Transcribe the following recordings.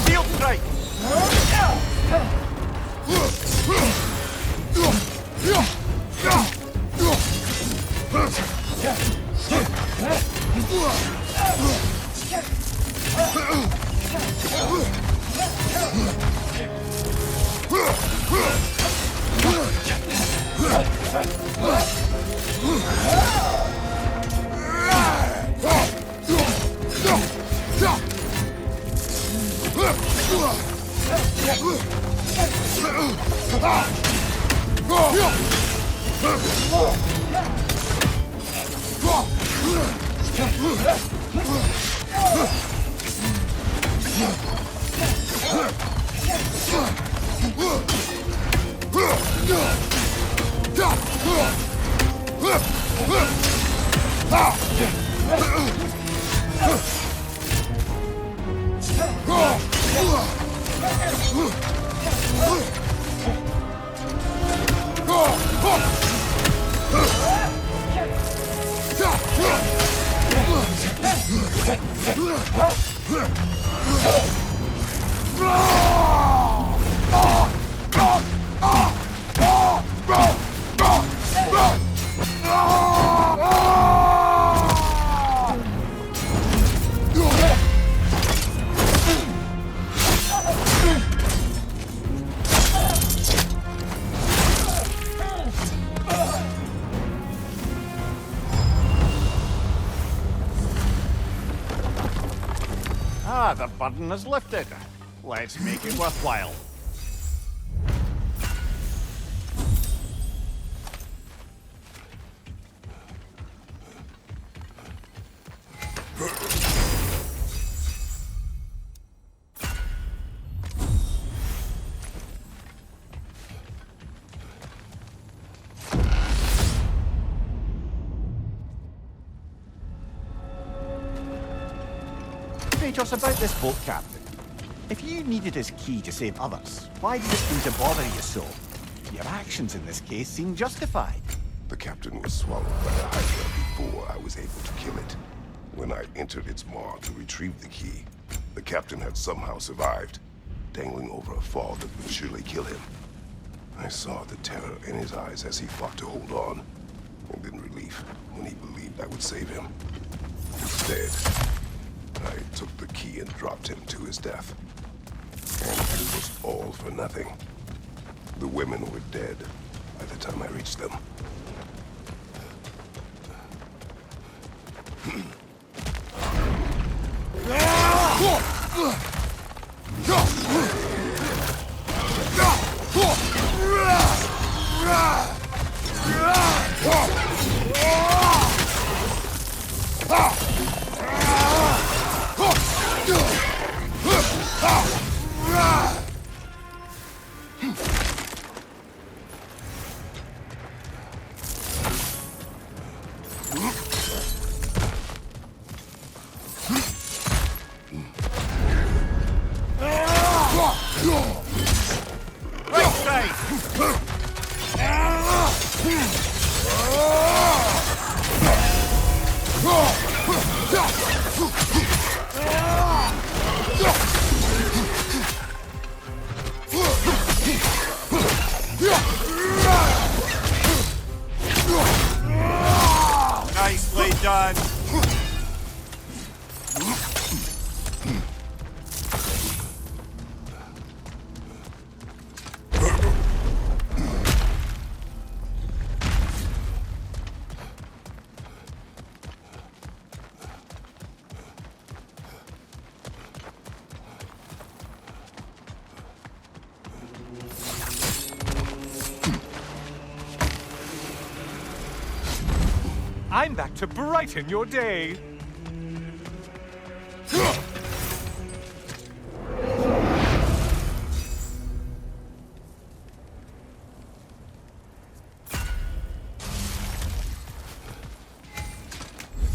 Field strike! Ah, the burden is lifted. Let's make it worthwhile. Just about this boat, Captain. If you needed his key to save others, why did it seem to bother you so? Your actions in this case seem justified. The captain was swallowed by a hydra before I was able to kill it. When I entered its maw to retrieve the key, the captain had somehow survived, dangling over a fall that would surely kill him. I saw the terror in his eyes as he fought to hold on, and then relief when he believed I would save him. Instead, I took the key and dropped him to his death. And it was all for nothing. The women were dead by the time I reached them. Nicely done. I'm back to brighten your day.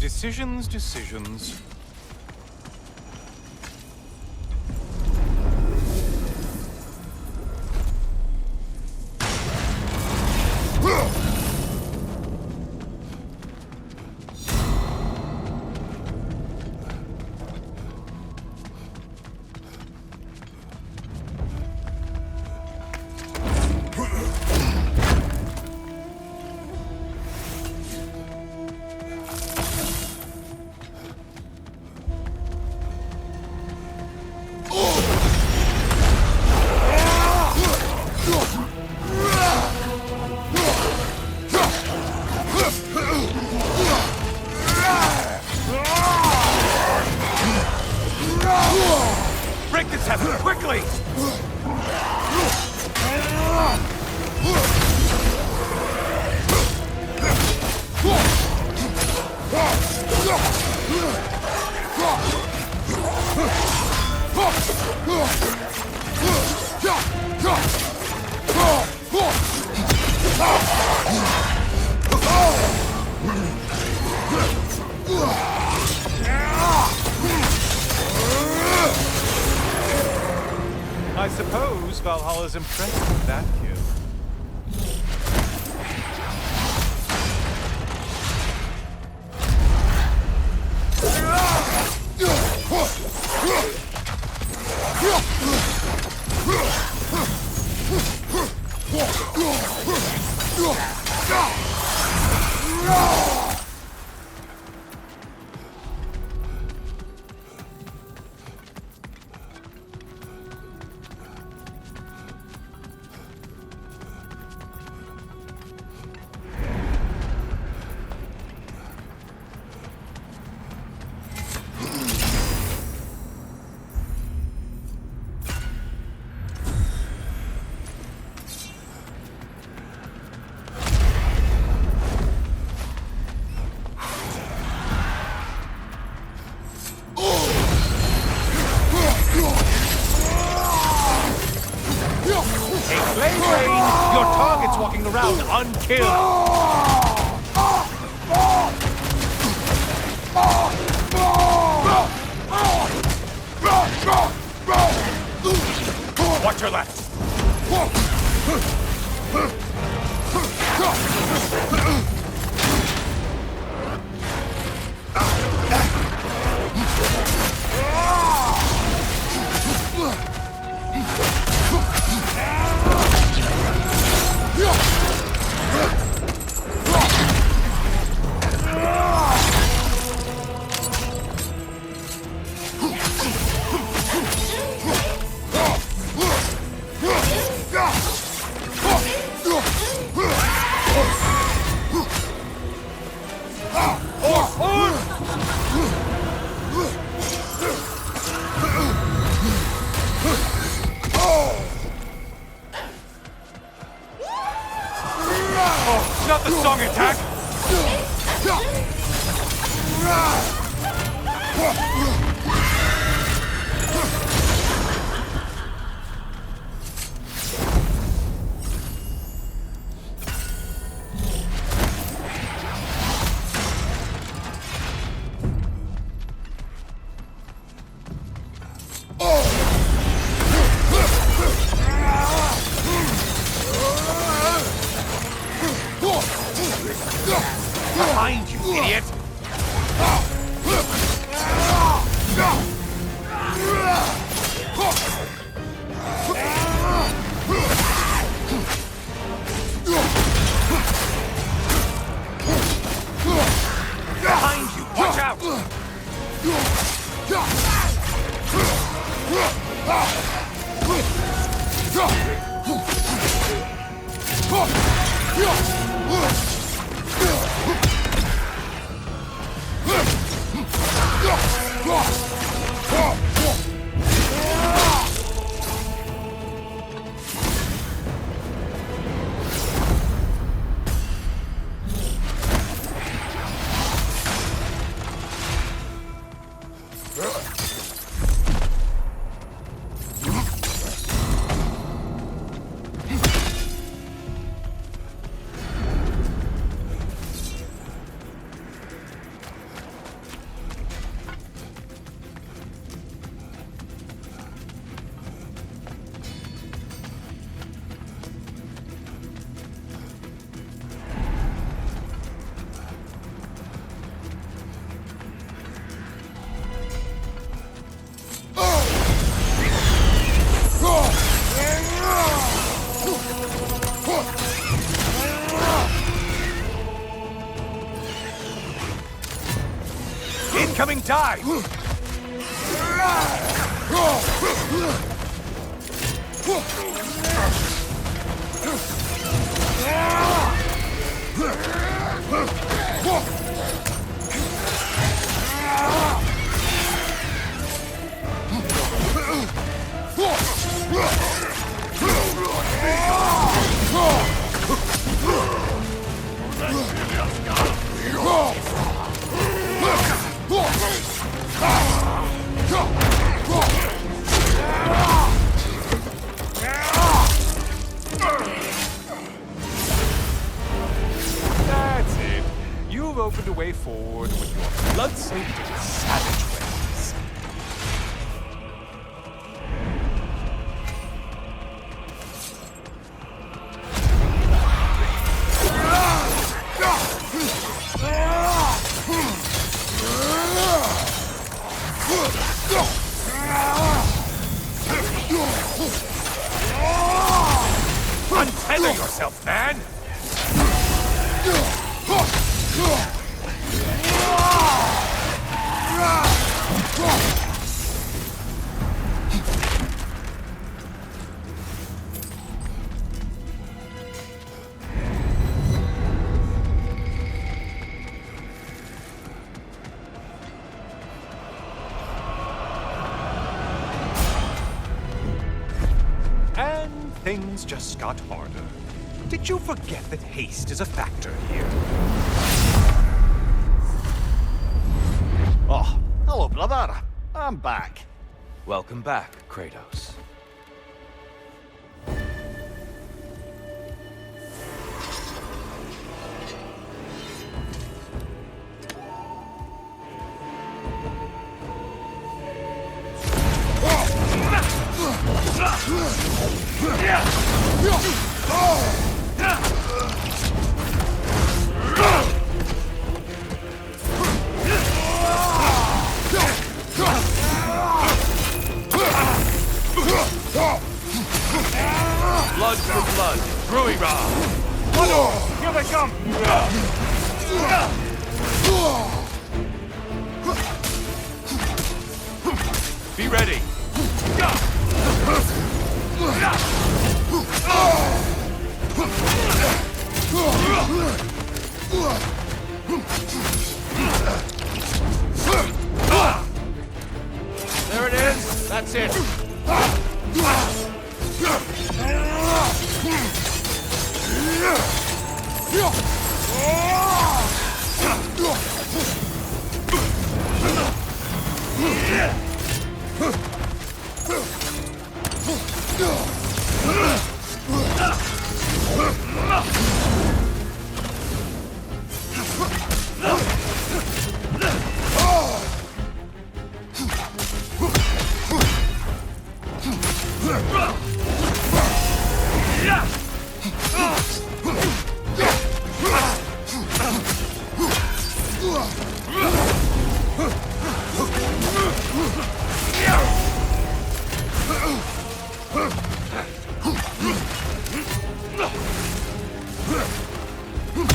Decisions, decisions. Break this heaven, quickly! I suppose Valhalla's impressed with that view. Your target's walking around unkilled! Watch your left! Not the song attack! Behind you, idiot! Behind you! Watch out! Incoming dive! way forward with your blood-soaked savage ways. Untether yourself, man! And things just got harder. Did you forget that haste is a factor here? Oh, hello, brother. I'm back. Welcome back, Kratos. Blood for blood, Druira! Here they come! Be ready! There it is! That's it!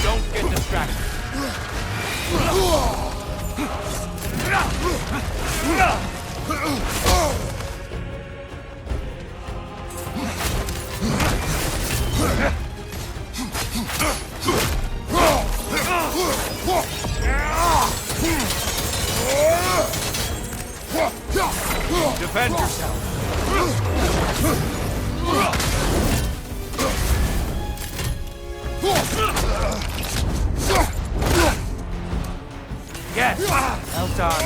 Don't get distracted. Defend yourself. Yes! Well done.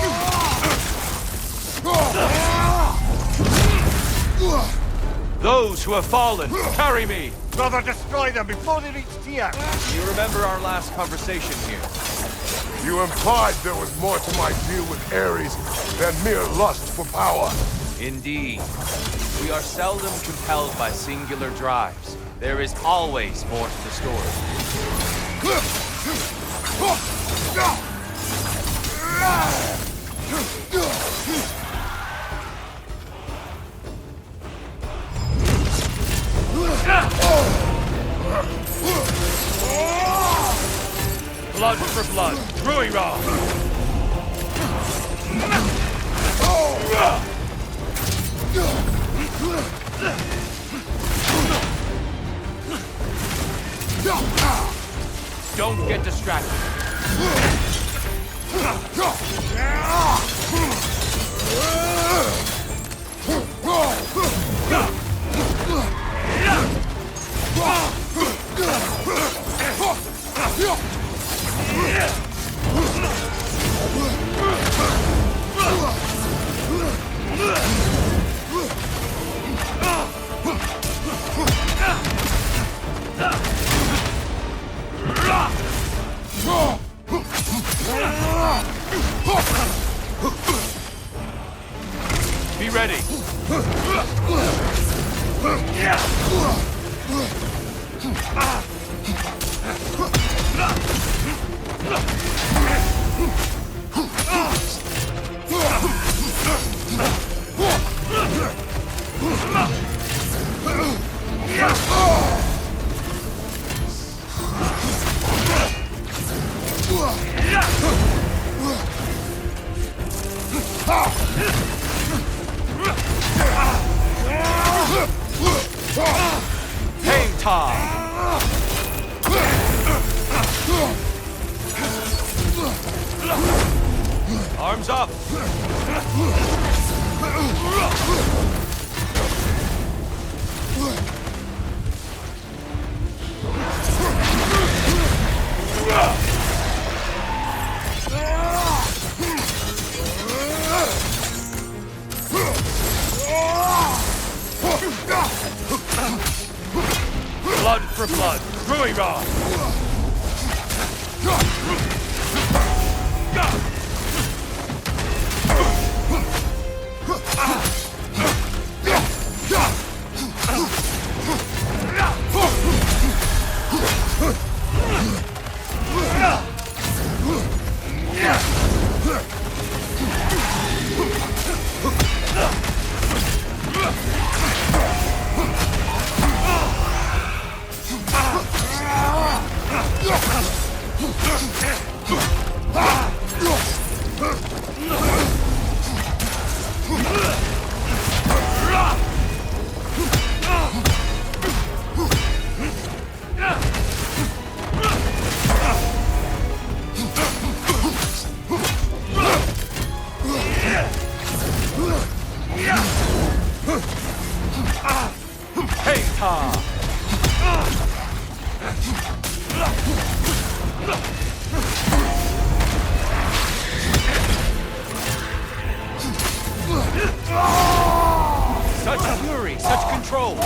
Those who have fallen, carry me! Brother, destroy them before they reach Tyr. You remember our last conversation here? You implied there was more to my deal with Ares than mere lust for power. Indeed. We are seldom compelled by singular drives. There is always more to the story. Blood for blood, Druira! Don't get distracted. ready. Hang time! Arms up! Blood for blood, brewing on! Such fury, such control!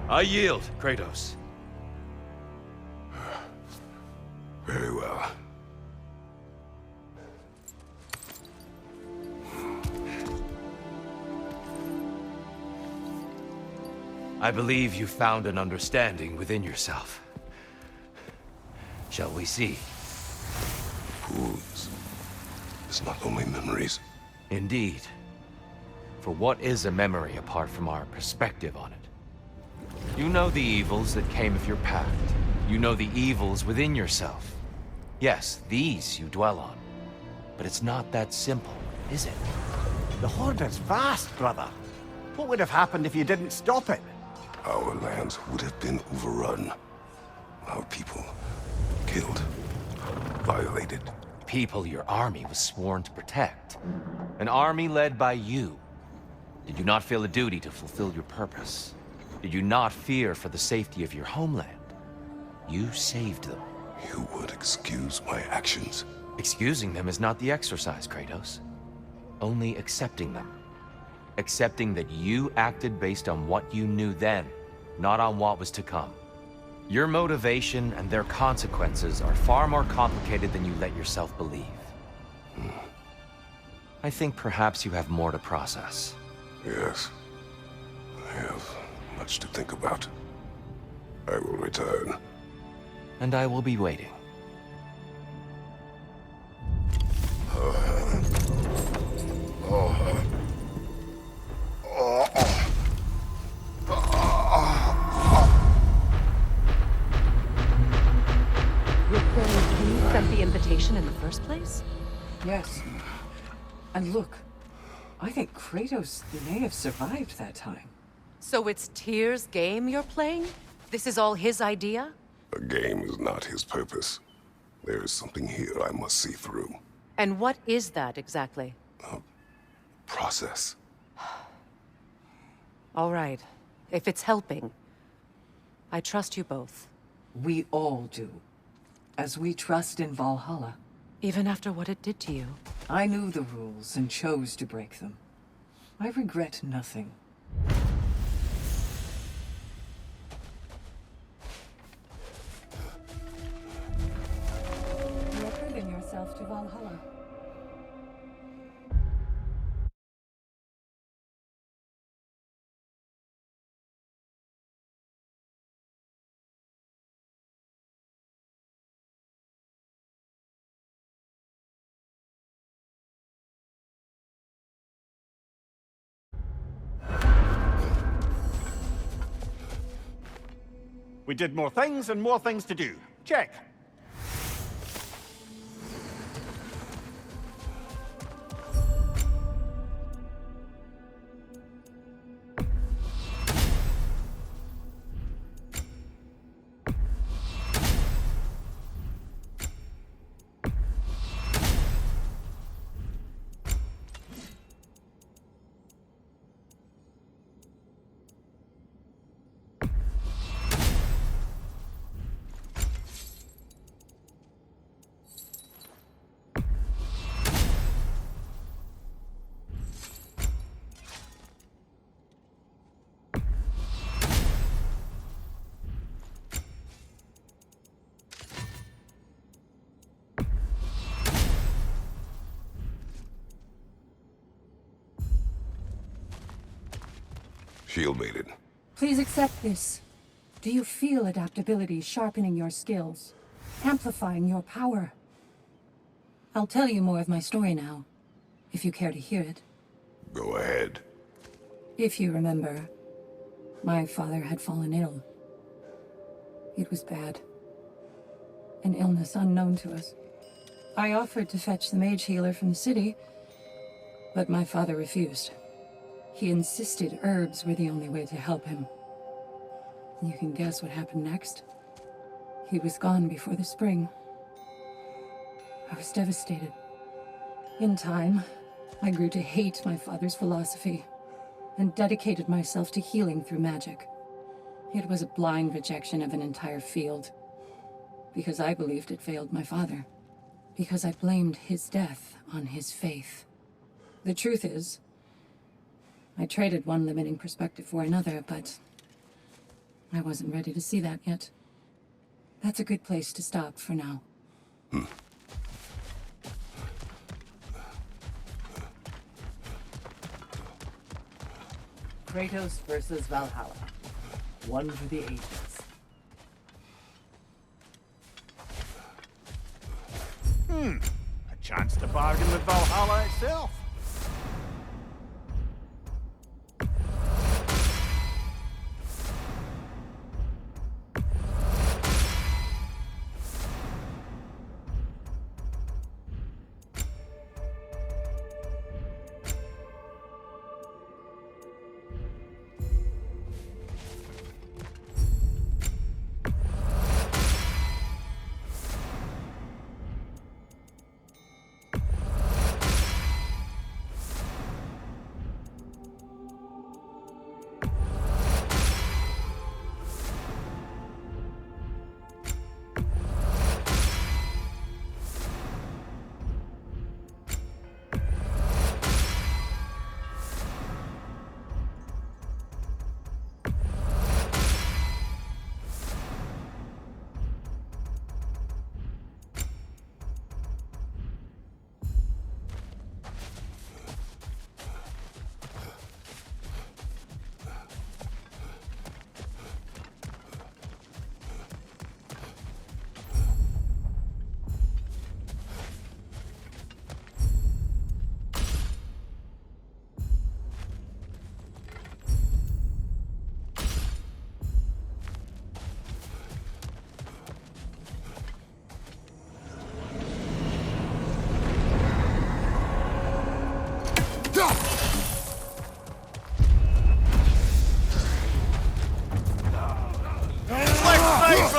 I yield, Kratos. Very well. I believe you found an understanding within yourself. Shall we see? Fools. It's not only memories. Indeed. For what is a memory apart from our perspective on it? You know the evils that came of your pact. You know the evils within yourself. Yes, these you dwell on. But it's not that simple, is it? The Horde is vast, brother. What would have happened if you didn't stop it? Our lands would have been overrun. Our people killed, violated. People your army was sworn to protect. An army led by you. Did you not feel a duty to fulfill your purpose? Did you not fear for the safety of your homeland? You saved them. You would excuse my actions. Excusing them is not the exercise, Kratos. Only accepting them. Accepting that you acted based on what you knew then, not on what was to come. Your motivation and their consequences are far more complicated than you let yourself believe. I think perhaps you have more to process. Yes. I have much to think about. I will return. And I will be waiting. You sent the invitation in the first place? Yes. And look, I think Kratos may have survived that time. So it's Tyr's game you're playing? This is all his idea? A game is not his purpose. There is something here I must see through. And what is that exactly? Process. All right. If it's helping, I trust you both. We all do. As we trust in Valhalla. Even after what it did to you. I knew the rules and chose to break them. I regret nothing. You're proving yourself to Valhalla. We did more things and more things to do. Check. Shield mated. Please accept this. Do you feel adaptability sharpening your skills? Amplifying your power? I'll tell you more of my story now, if you care to hear it. Go ahead. If you remember, my father had fallen ill. It was bad. An illness unknown to us. I offered to fetch the mage healer from the city, but my father refused. He insisted herbs were the only way to help him. You can guess what happened next. He was gone before the spring. I was devastated. In time, I grew to hate my father's philosophy and dedicated myself to healing through magic. It was a blind rejection of an entire field, because I believed it failed my father, because I blamed his death on his faith. The truth is, I traded one limiting perspective for another, but I wasn't ready to see that yet. That's a good place to stop for now. Kratos versus Valhalla. One for the ages. A chance to bargain with Valhalla itself.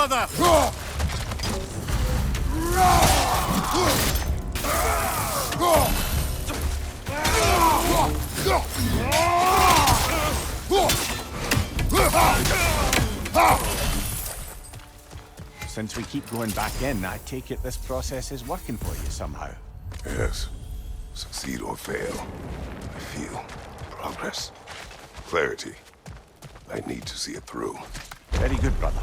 Brother! Since we keep going back in, I take it this process is working for you somehow. Yes. Succeed or fail, I feel progress. Clarity. I need to see it through. Very good, brother.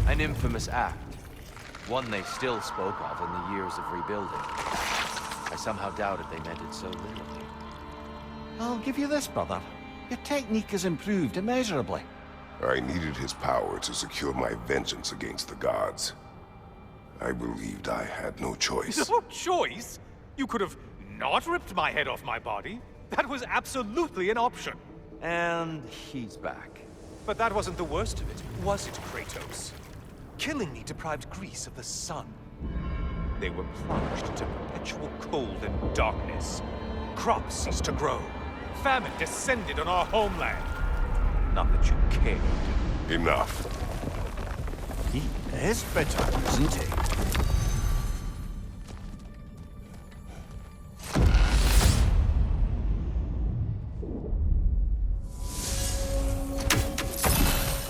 An infamous act. One they still spoke of in the years of rebuilding. I somehow doubted they meant it so literally. I'll give you this, brother. Your technique has improved immeasurably. I needed his power to secure my vengeance against the gods. I believed I had no choice. No choice? You could have not ripped my head off my body. That was absolutely an option. And he's back. But that wasn't the worst of it, was it, Kratos? Killing me deprived Greece of the sun. They were plunged into perpetual cold and darkness. Crops ceased to grow. Famine descended on our homeland. Not that you cared. Enough. He is bitter, isn't he?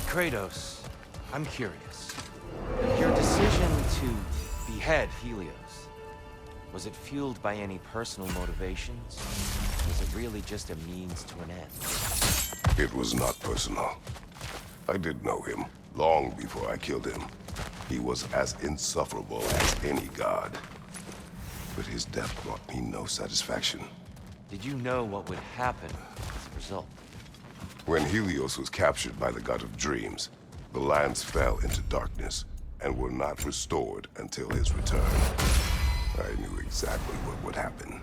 Kratos, I'm curious. Your decision to behead Helios, was it fueled by any personal motivations? Was it really just a means to an end? It was not personal. I did know him, long before I killed him. He was as insufferable as any god. But his death brought me no satisfaction. Did you know what would happen as a result? When Helios was captured by the god of dreams, the lands fell into darkness and were not restored until his return. I knew exactly what would happen.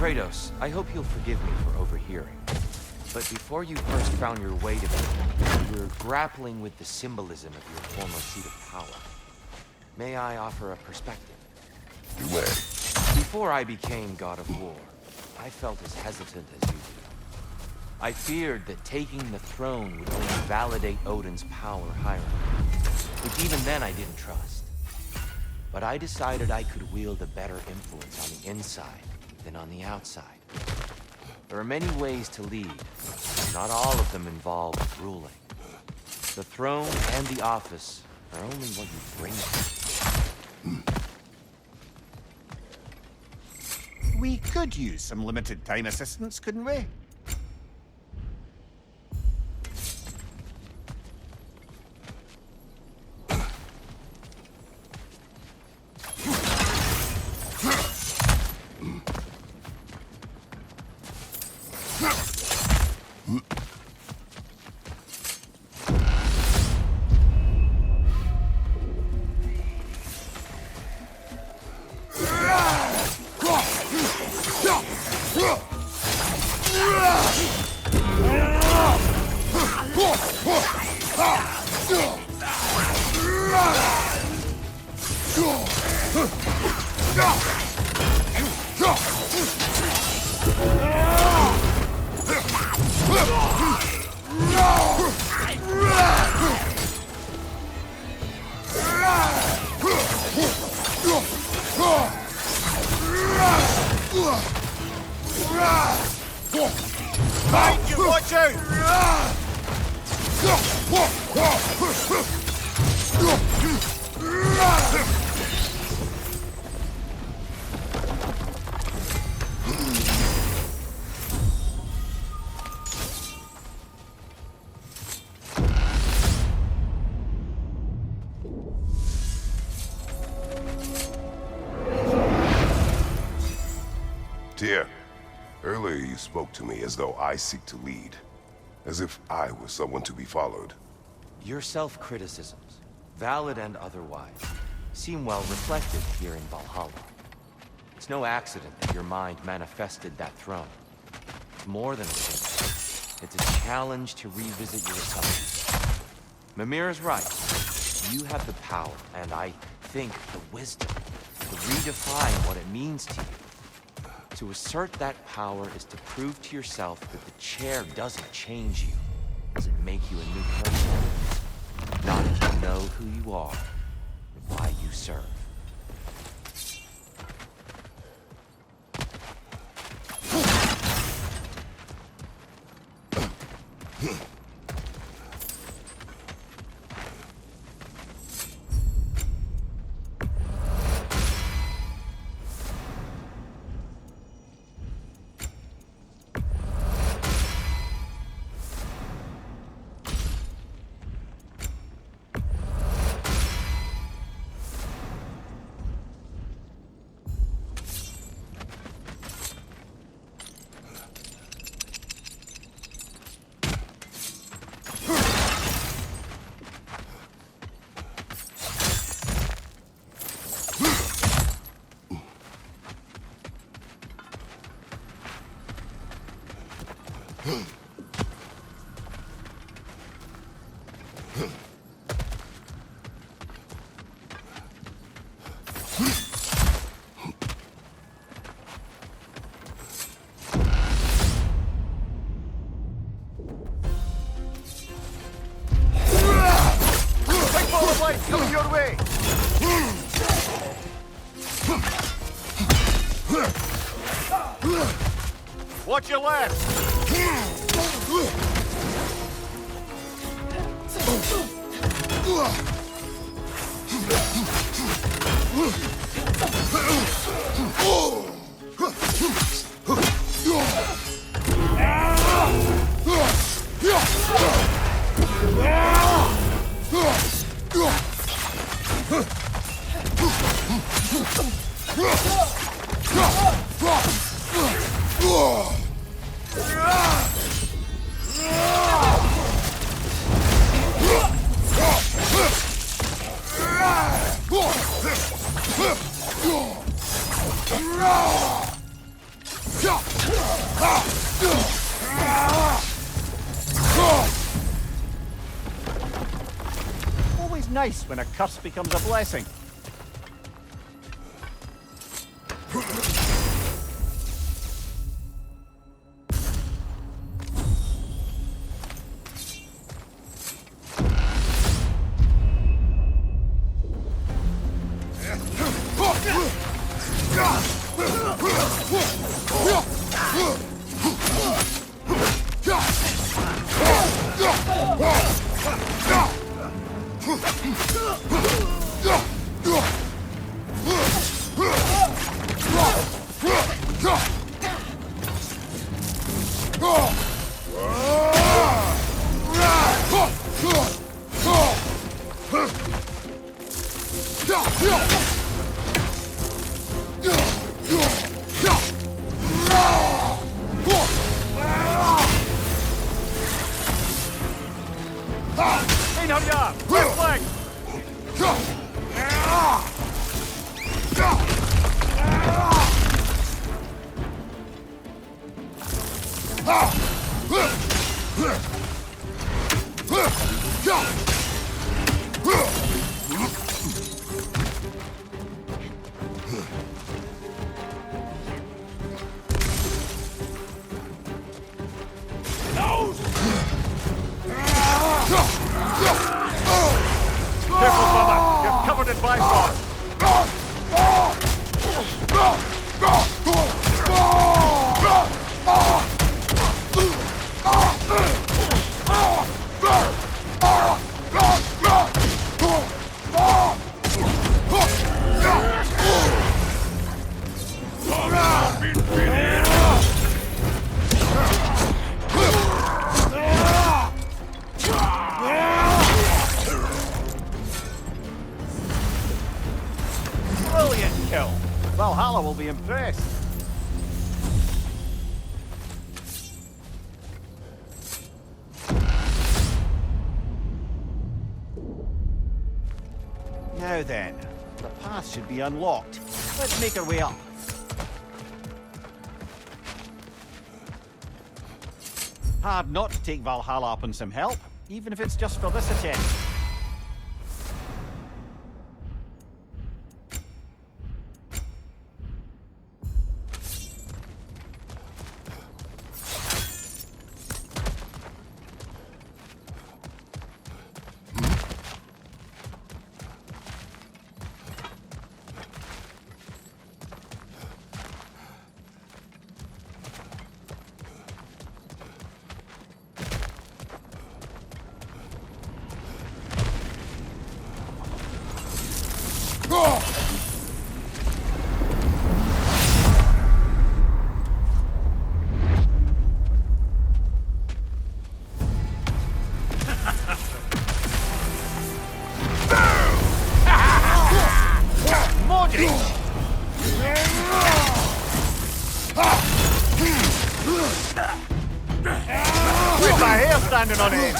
Kratos, I hope you'll forgive me for overhearing. But before you first found your way to me, you were grappling with the symbolism of your former seat of power. May I offer a perspective? You may. Before I became God of War, I felt as hesitant as you do. I feared that taking the throne would only validate Odin's power hierarchy, which even then I didn't trust. But I decided I could wield a better influence on the inside than on the outside. There are many ways to lead. Not all of them involve ruling. The throne and the office are only what you bring it. We could use some limited time assistance, couldn't we? Mind you, watch out! Tyr, earlier you spoke to me as though I seek to lead. As if I were someone to be followed. Your self-criticisms, valid and otherwise, seem well reflected here in Valhalla. It's no accident that your mind manifested that throne. It's more than a challenge. It's a challenge to revisit your assumptions. Mimir is right. You have the power, and I think the wisdom, to redefine what it means to you. To assert that power is to prove to yourself that the chair doesn't change you. Doesn't make you a new person. Not if you know who you are and why you serve. Coming your way! Watch your left! Always nice when a curse becomes a blessing. Valhalla will be impressed. Now then, the path should be unlocked. Let's make our way up. Hard not to take Valhalla up on some help, even if it's just for this attempt. With my hair standing on end.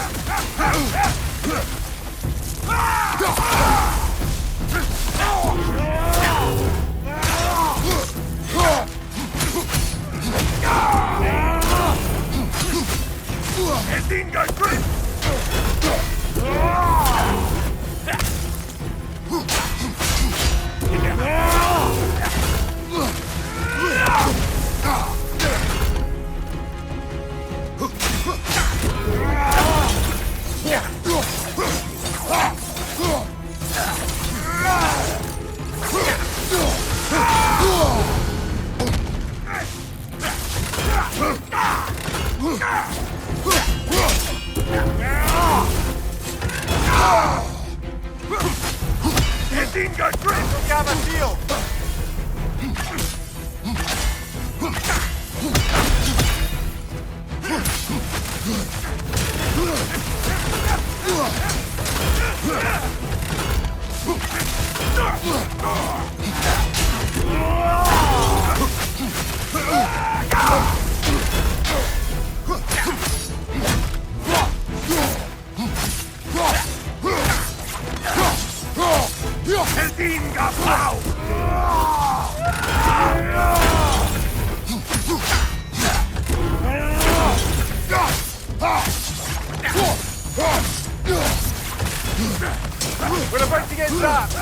We're about to get trapped!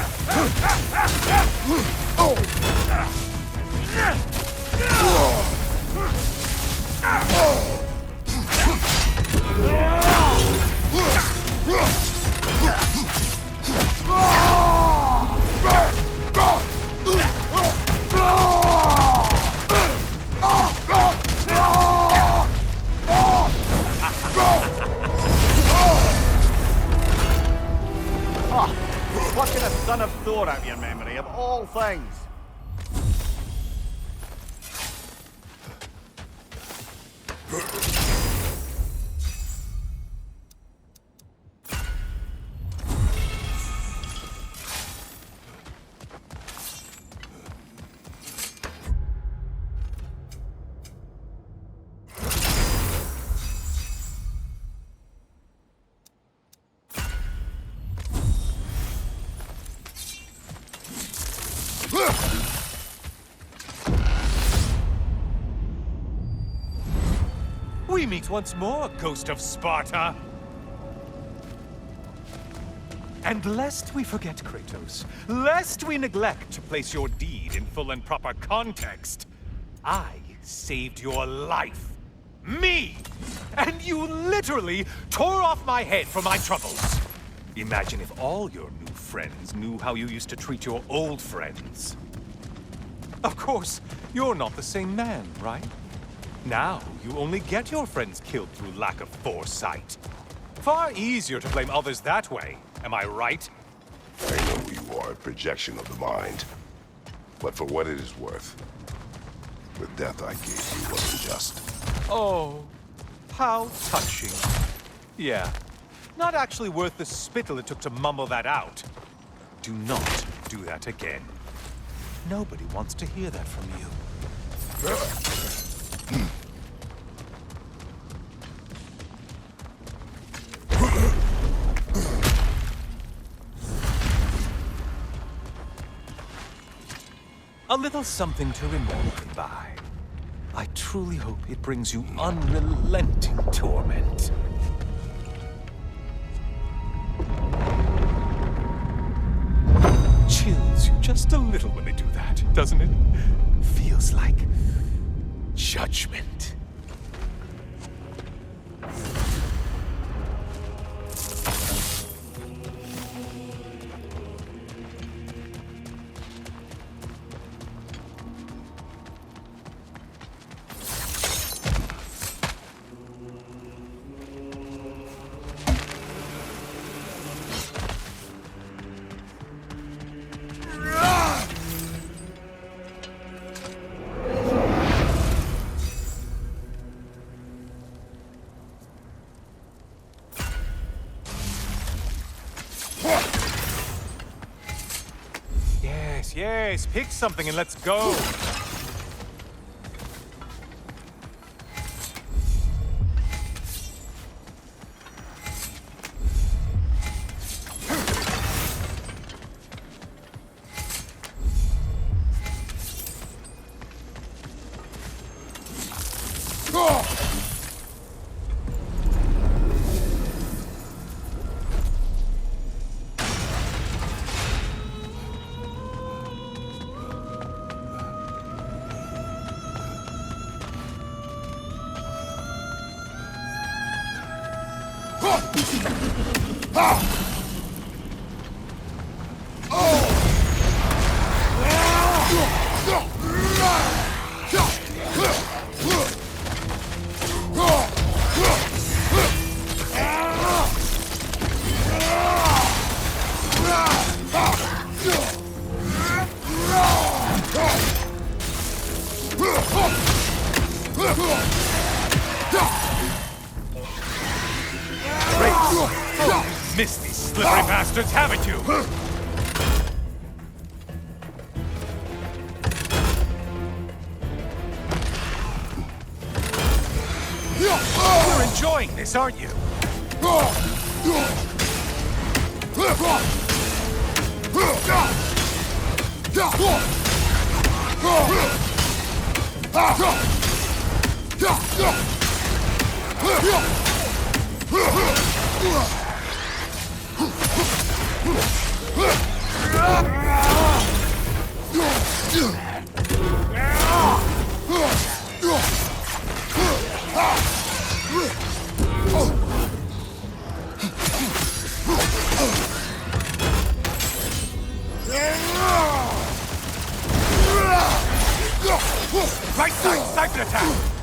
son of Thor out of your memory, of all things. We meet once more, Ghost of Sparta! And lest we forget, Kratos, lest we neglect to place your deed in full and proper context, I saved your life. Me! And you literally tore off my head for my troubles. Imagine if all your new friends knew how you used to treat your old friends. Of course, you're not the same man, right? Now, you only get your friends killed through lack of foresight. Far easier to blame others that way, am I right? I know you are a projection of the mind. But for what it is worth, the death I gave you wasn't just. Oh, how touching. Yeah, not actually worth the spittle it took to mumble that out. Do not do that again. Nobody wants to hear that from you. A little something to remember me by. I truly hope it brings you unrelenting torment. Chills you just a little when they do that, doesn't it? Feels like judgment. Yes, pick something and let's go. Missed these slippery bastards, haven't you? You're enjoying this, aren't you? Right side, sniper attack!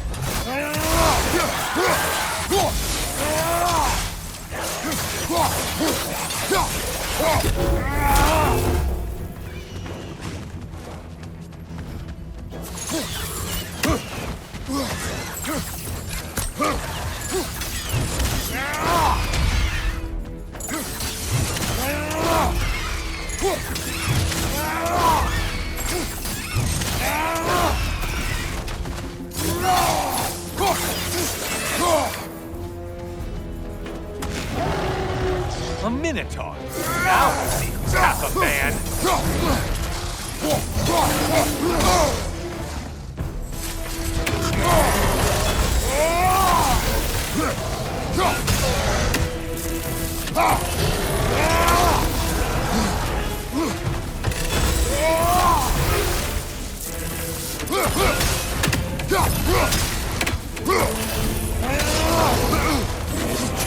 A Minotaur. Now we'll see who's half a man.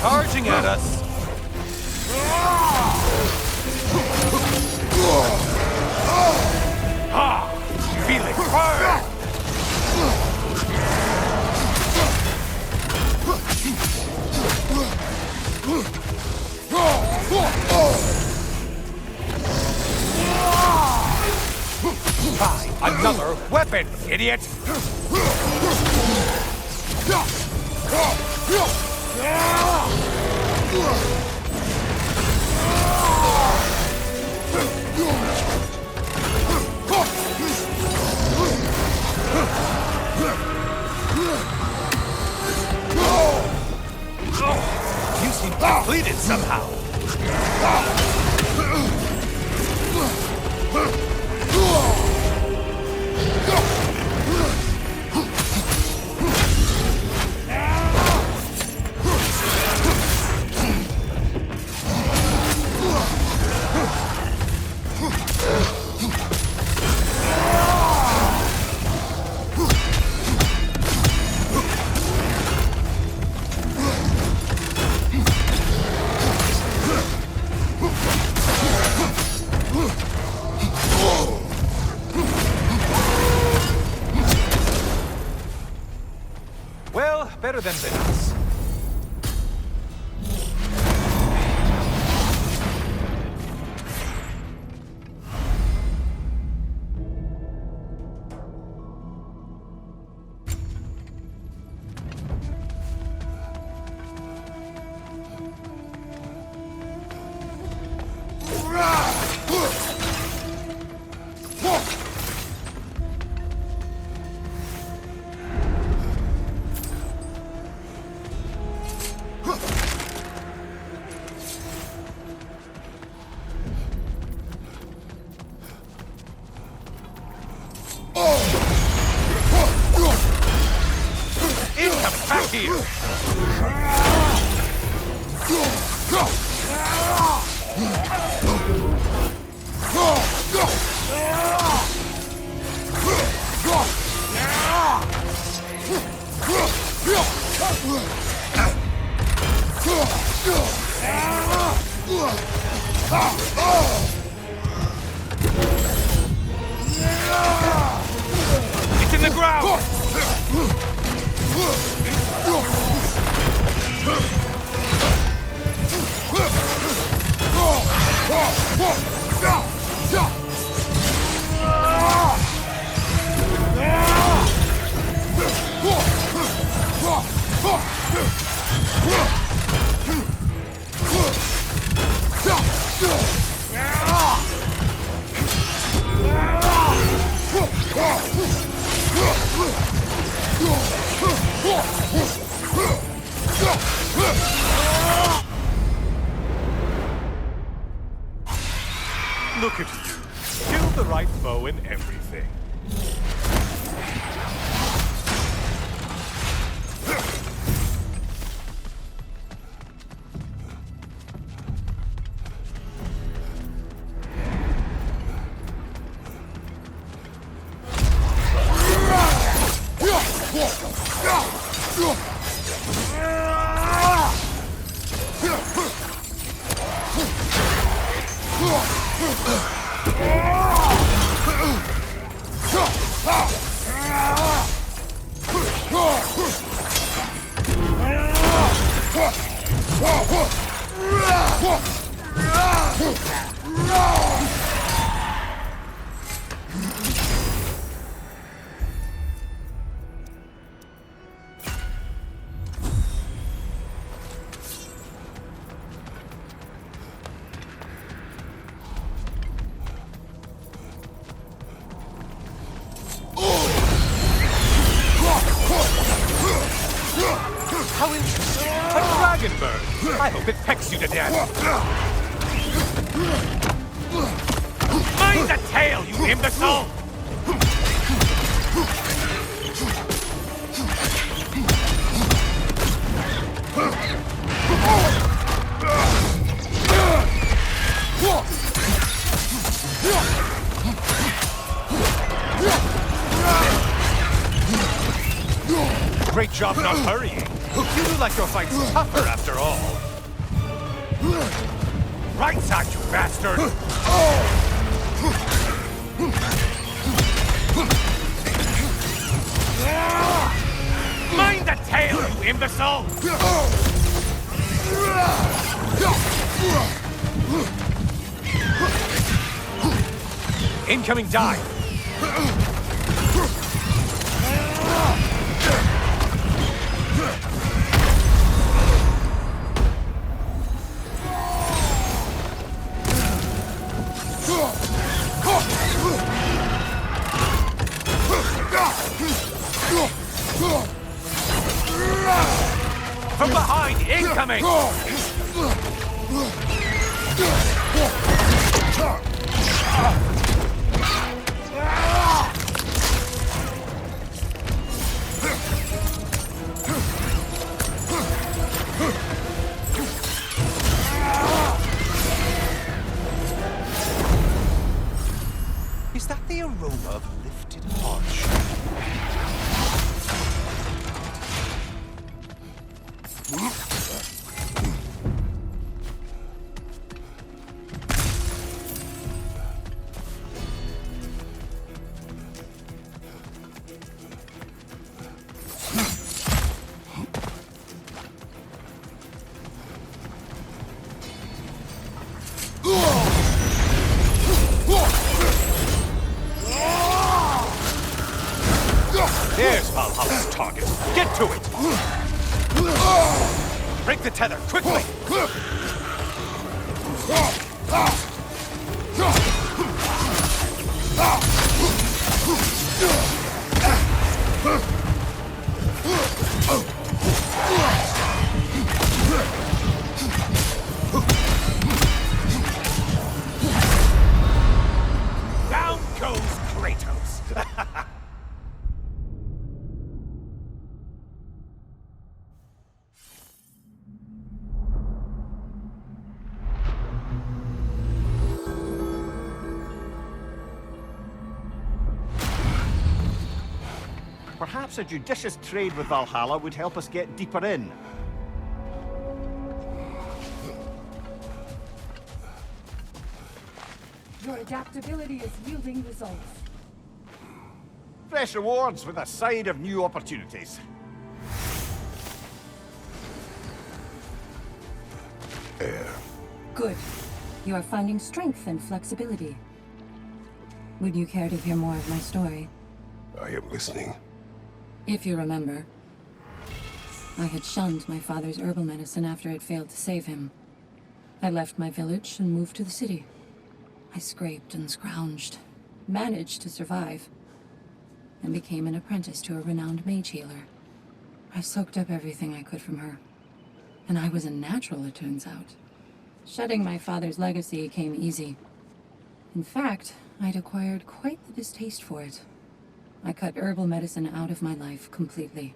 Charging at us. Ha! Feel it burn! Try another weapon, idiot! You seem depleted somehow. Well, better than this. Incoming! Back here! It's in the ground! Look at you. Killed the right foe and everything. How interesting. A dragon bird. I hope it pecks you to death. Mind the tail, you imbecile! Great job not hurrying. You do like your fights tougher after all. Right side, you bastard! Mind the tail, you imbecile! Incoming dive! From behind, incoming! Is that the aroma of lifted arch? There's Valhalla's target. Get to it! Break the tether, quickly! Down goes Kratos! Perhaps a judicious trade with Valhalla would help us get deeper in. Your adaptability is yielding results. Fresh rewards with a side of new opportunities. Air. Good. You are finding strength and flexibility. Would you care to hear more of my story? I am listening. If you remember, I had shunned my father's herbal medicine after it failed to save him. I left my village and moved to the city. I scraped and scrounged, managed to survive, and became an apprentice to a renowned mage healer. I soaked up everything I could from her, and I was a natural, it turns out. Shedding my father's legacy came easy. In fact, I'd acquired quite the distaste for it. I cut herbal medicine out of my life completely.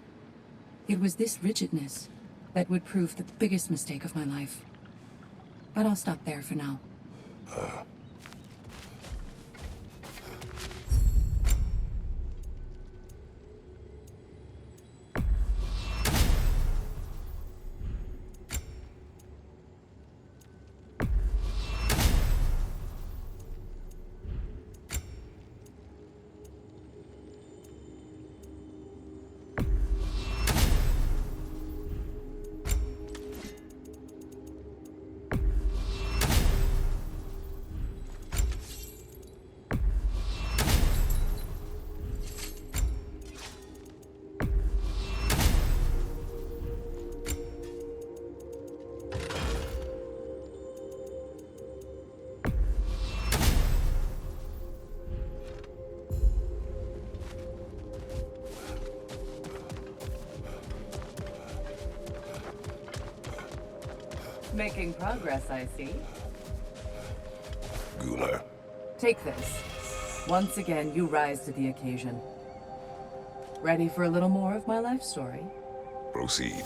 It was this rigidness that would prove the biggest mistake of my life. But I'll stop there for now. Making progress, I see. Gunnar. Take this. Once again, you rise to the occasion. Ready for a little more of my life story? Proceed.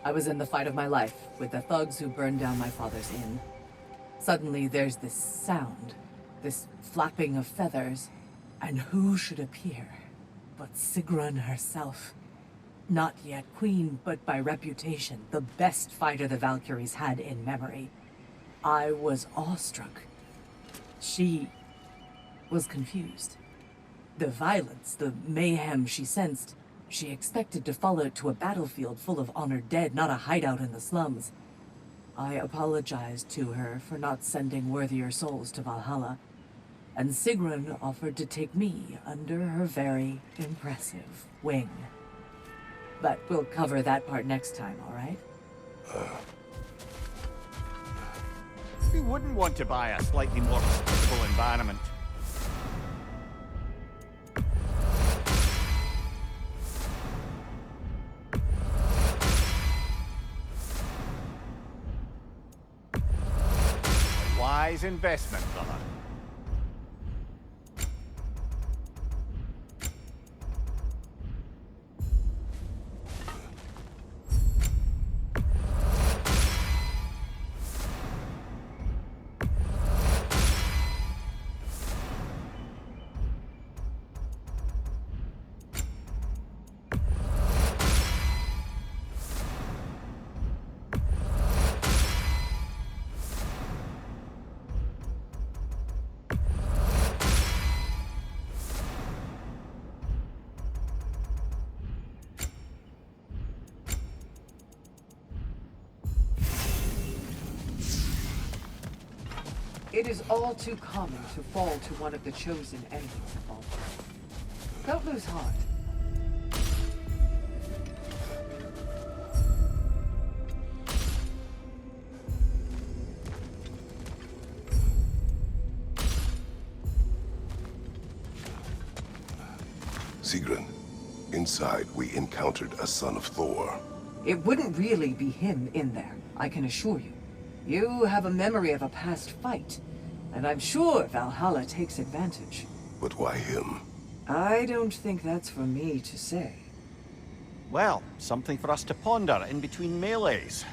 I was in the fight of my life with the thugs who burned down my father's inn. Suddenly, there's this sound, this flapping of feathers, and who should appear but Sigrun herself. Not yet queen, but by reputation, the best fighter the Valkyries had in memory. I was awestruck. She was confused. The violence, the mayhem she sensed, she expected to follow to a battlefield full of honored dead, not a hideout in the slums. I apologized to her for not sending worthier souls to Valhalla, and Sigrun offered to take me under her very impressive wing. But we'll cover that part next time, all right? We wouldn't want to buy a slightly more hospitable environment. A wise investment, brother. It is all too common to fall to one of the chosen enemies of all time. Don't lose heart. Sigrun, inside we encountered a son of Thor. It wouldn't really be him in there, I can assure you. You have a memory of a past fight, and I'm sure Valhalla takes advantage. But why him? I don't think that's for me to say. Well, something for us to ponder in between melees.